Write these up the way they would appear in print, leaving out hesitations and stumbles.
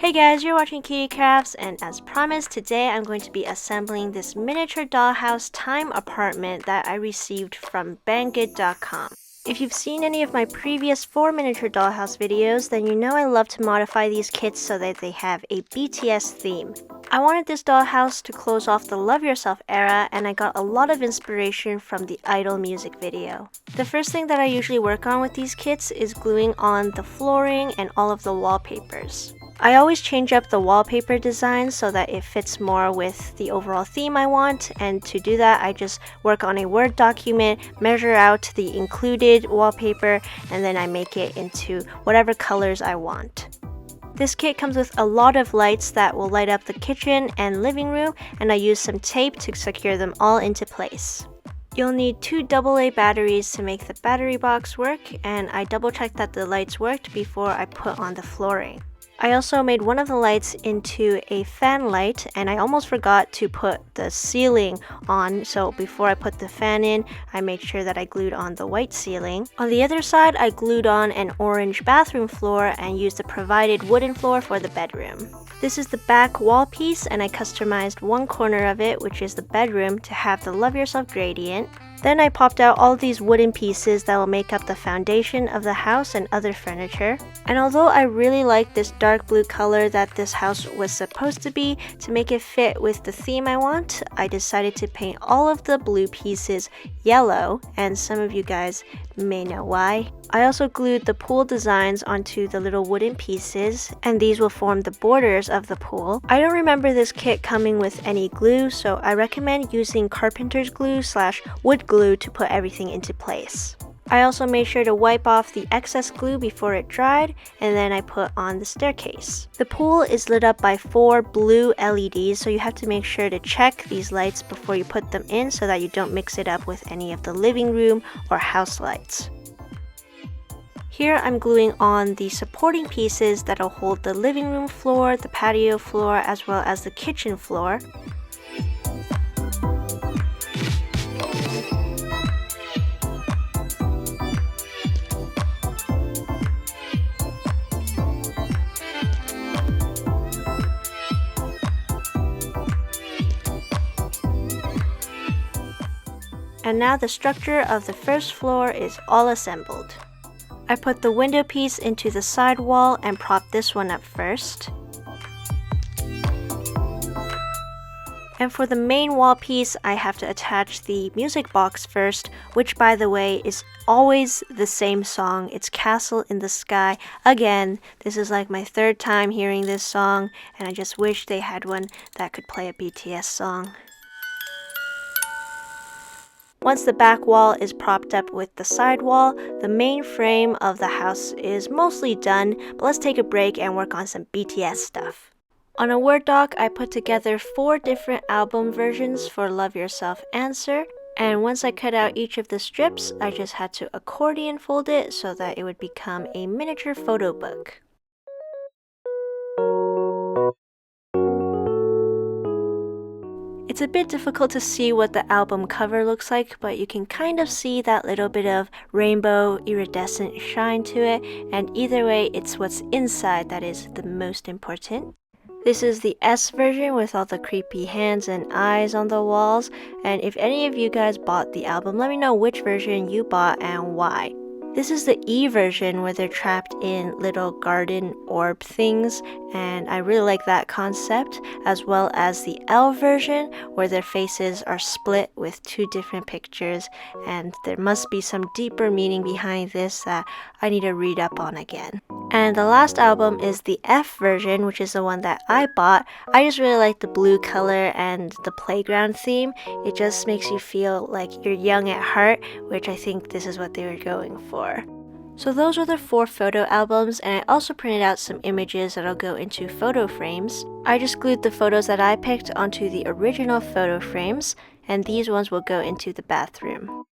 Hey guys, you're watching Kitty Crafts, and as promised, today I'm going to be assembling this miniature dollhouse time apartment that I received from Banggood.com. If you've seen any of my previous 4 miniature dollhouse videos, then you know I love to modify these kits so that they have a BTS theme. I wanted this dollhouse to close off the Love Yourself era, and I got a lot of inspiration from the Idol music video. The first thing that I usually work on with these kits is gluing on the flooring and all of the wallpapers. I always change up the wallpaper design so that it fits more with the overall theme I want, and to do that I just work on a Word document, measure out the included wallpaper, and then I make it into whatever colors I want. This kit comes with a lot of lights that will light up the kitchen and living room, and I use some tape to secure them all into place. You'll need 2 AA batteries to make the battery box work, and I double checked that the lights worked before I put on the flooring. I also made one of the lights into a fan light, and I almost forgot to put the ceiling on, so before I put the fan in, I made sure that I glued on the white ceiling. On the other side, I glued on an orange bathroom floor and used the provided wooden floor for the bedroom. This is the back wall piece, and I customized one corner of it, which is the bedroom, to have the Love Yourself gradient. Then I popped out all these wooden pieces that will make up the foundation of the house and other furniture. And although I really like this dark blue color that this house was supposed to be, to make it fit with the theme I want, I decided to paint all of the blue pieces yellow, and some of you guys may know why. I also glued the pool designs onto the little wooden pieces, and these will form the borders of the pool. I don't remember this kit coming with any glue, so I recommend using carpenter's glue / wood glue to put everything into place. I also made sure to wipe off the excess glue before it dried, and then I put on the staircase. The pool is lit up by 4 blue LEDs, so you have to make sure to check these lights before you put them in so that you don't mix it up with any of the living room or house lights. Here I'm gluing on the supporting pieces that'll hold the living room floor, the patio floor, as well as the kitchen floor. And now the structure of the first floor is all assembled. I put the window piece into the side wall and propped this one up first. And for the main wall piece, I have to attach the music box first, which by the way is always the same song. It's Castle in the Sky. Again, this is like my 3rd time hearing this song, and I just wish they had one that could play a BTS song. Once the back wall is propped up with the side wall, the main frame of the house is mostly done, but let's take a break and work on some BTS stuff. On a Word doc, I put together 4 different album versions for Love Yourself Answer, and once I cut out each of the strips, I just had to accordion fold it so that it would become a miniature photo book. It's a bit difficult to see what the album cover looks like, but you can kind of see that little bit of rainbow iridescent shine to it, and either way, it's what's inside that is the most important. This is the S version with all the creepy hands and eyes on the walls, and if any of you guys bought the album, let me know which version you bought and why. This is the E version where they're trapped in little garden orb things, and I really like that concept, as well as the L version where their faces are split with 2 different pictures, and there must be some deeper meaning behind this that I need to read up on again. And the last album is the F version, which is the one that I bought. I just really like the blue color and the playground theme. It just makes you feel like you're young at heart, which I think this is what they were going for. So those are the 4 photo albums, and I also printed out some images that'll go into photo frames. I just glued the photos that I picked onto the original photo frames, and these ones will go into the bathroom.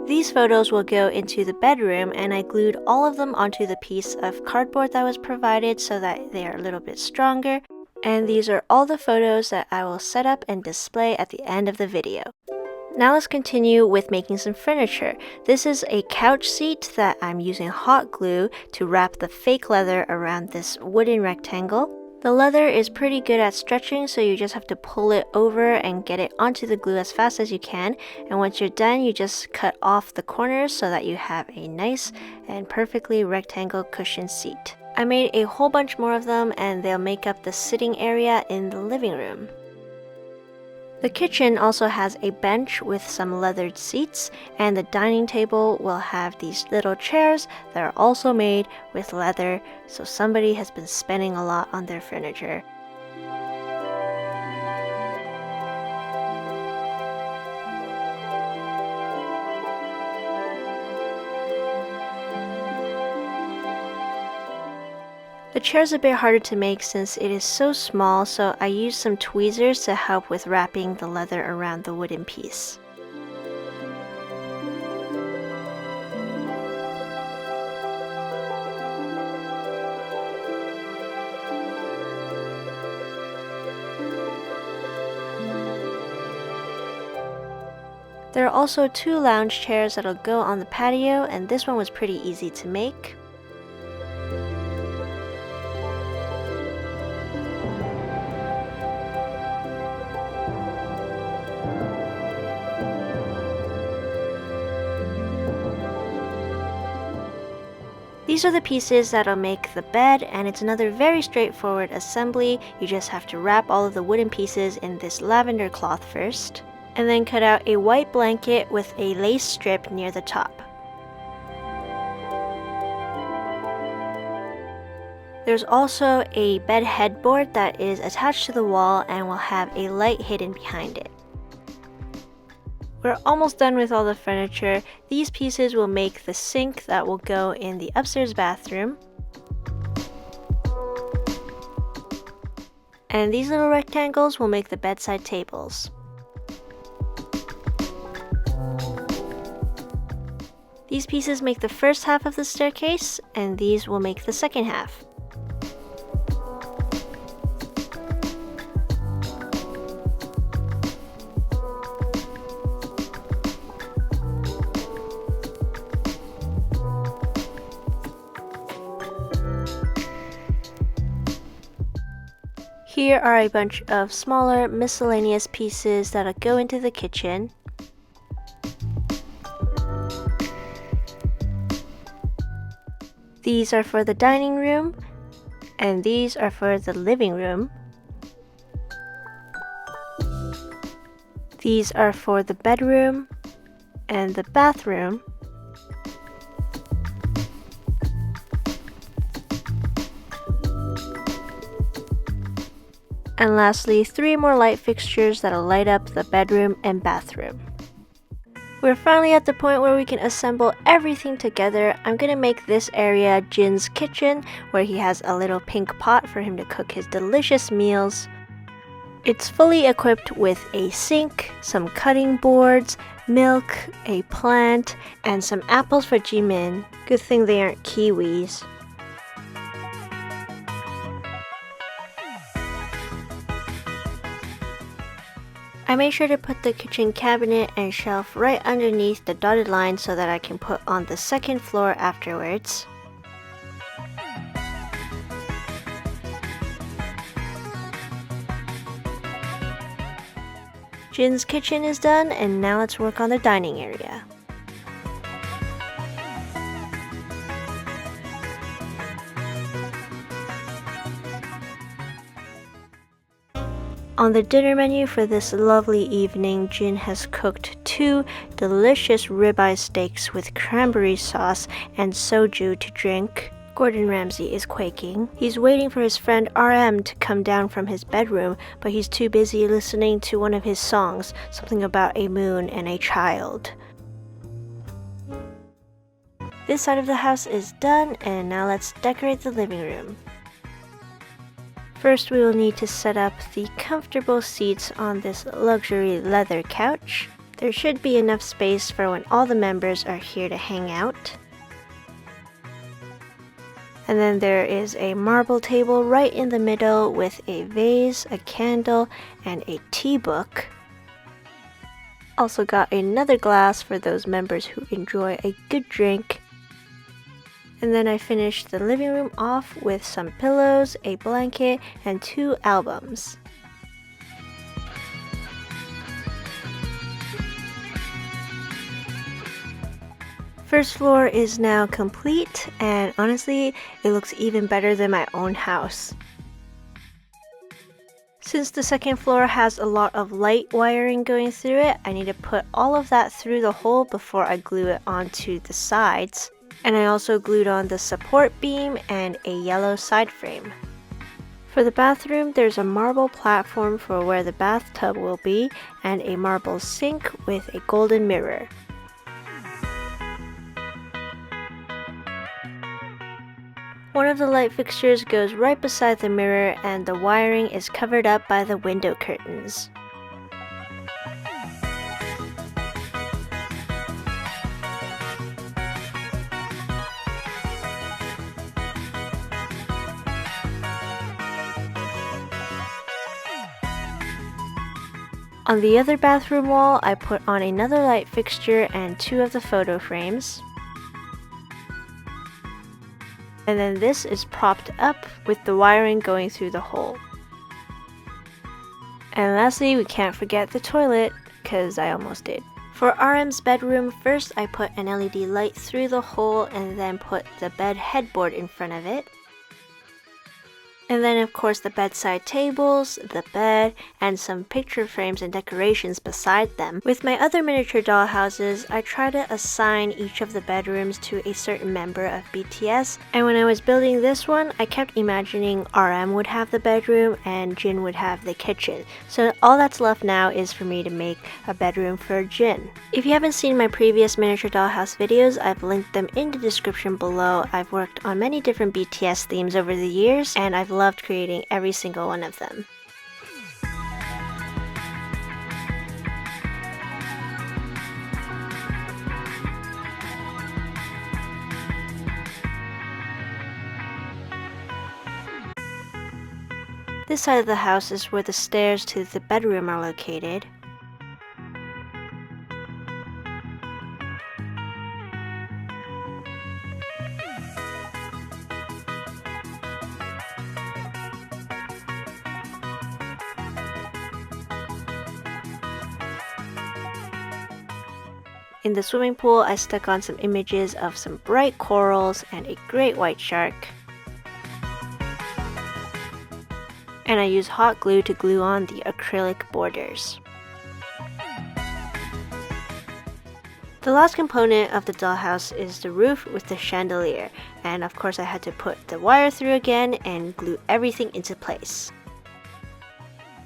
These photos will go into the bedroom, and I glued all of them onto the piece of cardboard that was provided so that they are a little bit stronger. And these are all the photos that I will set up and display at the end of the video. Now let's continue with making some furniture. This is a couch seat that I'm using hot glue to wrap the fake leather around this wooden rectangle. The leather is pretty good at stretching, so you just have to pull it over and get it onto the glue as fast as you can. And once you're done, you just cut off the corners so that you have a nice and perfectly rectangle cushion seat. I made a whole bunch more of them, and they'll make up the sitting area in the living room. The kitchen also has a bench with some leathered seats, and the dining table will have these little chairs that are also made with leather, so somebody has been spending a lot on their furniture. The chair's a bit harder to make since it is so small, so I used some tweezers to help with wrapping the leather around the wooden piece. There are also 2 lounge chairs that'll go on the patio, and this one was pretty easy to make. These are the pieces that'll make the bed, and it's another very straightforward assembly. You just have to wrap all of the wooden pieces in this lavender cloth first, and then cut out a white blanket with a lace strip near the top. There's also a bed headboard that is attached to the wall and will have a light hidden behind it. We're almost done with all the furniture. These pieces will make the sink that will go in the upstairs bathroom. And these little rectangles will make the bedside tables. These pieces make the first half of the staircase, and these will make the second half. Here are a bunch of smaller miscellaneous pieces that'll go into the kitchen. These are for the dining room, and these are for the living room. These are for the bedroom and the bathroom. And lastly, 3 more light fixtures that'll light up the bedroom and bathroom. We're finally at the point where we can assemble everything together. I'm gonna make this area Jin's kitchen, where he has a little pink pot for him to cook his delicious meals. It's fully equipped with a sink, some cutting boards, milk, a plant, and some apples for Jimin. Good thing they aren't kiwis. I made sure to put the kitchen cabinet and shelf right underneath the dotted line so that I can put on the second floor afterwards. Jin's kitchen is done, and now let's work on the dining area. On the dinner menu for this lovely evening, Jin has cooked 2 delicious ribeye steaks with cranberry sauce and soju to drink. Gordon Ramsay is quaking. He's waiting for his friend RM to come down from his bedroom, but he's too busy listening to one of his songs, something about a moon and a child. This side of the house is done, and now let's decorate the living room. First, we will need to set up the comfortable seats on this luxury leather couch. There should be enough space for when all the members are here to hang out. And then there is a marble table right in the middle with a vase, a candle, and a tea book. Also got another glass for those members who enjoy a good drink. And then I finished the living room off with some pillows, a blanket, and 2 albums. First floor is now complete, and honestly, it looks even better than my own house. Since the second floor has a lot of light wiring going through it, I need to put all of that through the hole before I glue it onto the sides. And I also glued on the support beam and a yellow side frame. For the bathroom, there's a marble platform for where the bathtub will be, and a marble sink with a golden mirror. One of the light fixtures goes right beside the mirror, and the wiring is covered up by the window curtains. On the other bathroom wall, I put on another light fixture and 2 of the photo frames. And then this is propped up with the wiring going through the hole. And lastly, we can't forget the toilet, because I almost did. For RM's bedroom, first I put an LED light through the hole and then put the bed headboard in front of it. And then of course the bedside tables, the bed, and some picture frames and decorations beside them. With my other miniature dollhouses, I try to assign each of the bedrooms to a certain member of BTS, and when I was building this one, I kept imagining RM would have the bedroom and Jin would have the kitchen. So all that's left now is for me to make a bedroom for Jin. If you haven't seen my previous miniature dollhouse videos, I've linked them in the description below. I've worked on many different BTS themes over the years, and I've loved creating every single one of them. This side of the house is where the stairs to the bedroom are located. In the swimming pool, I stuck on some images of some bright corals and a great white shark. And I used hot glue to glue on the acrylic borders. The last component of the dollhouse is the roof with the chandelier, and of course I had to put the wire through again and glue everything into place.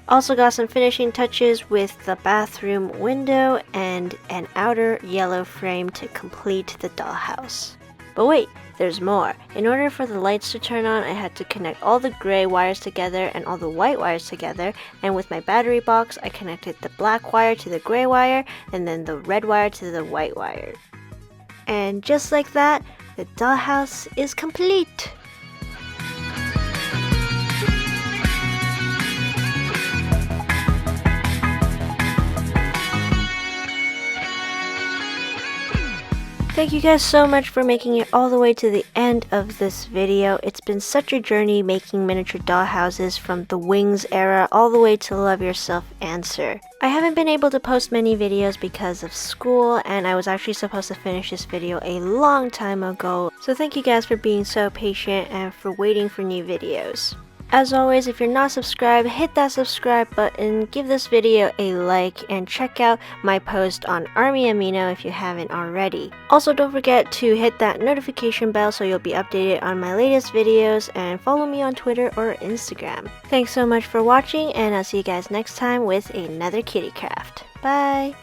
Also got some finishing touches with the bathroom window and an outer yellow frame to complete the dollhouse. But wait, there's more. In order for the lights to turn on, I had to connect all the gray wires together and all the white wires together, and with my battery box, I connected the black wire to the gray wire and then the red wire to the white wire. And just like that, the dollhouse is complete! Thank you guys so much for making it all the way to the end of this video. It's been such a journey making miniature dollhouses from the Wings era all the way to Love Yourself Answer. I haven't been able to post many videos because of school, and I was actually supposed to finish this video a long time ago. So thank you guys for being so patient and for waiting for new videos. As always, if you're not subscribed, hit that subscribe button, give this video a like, and check out my post on Army Amino if you haven't already. Also, don't forget to hit that notification bell so you'll be updated on my latest videos, and follow me on Twitter or Instagram. Thanks so much for watching, and I'll see you guys next time with another kitty craft. Bye!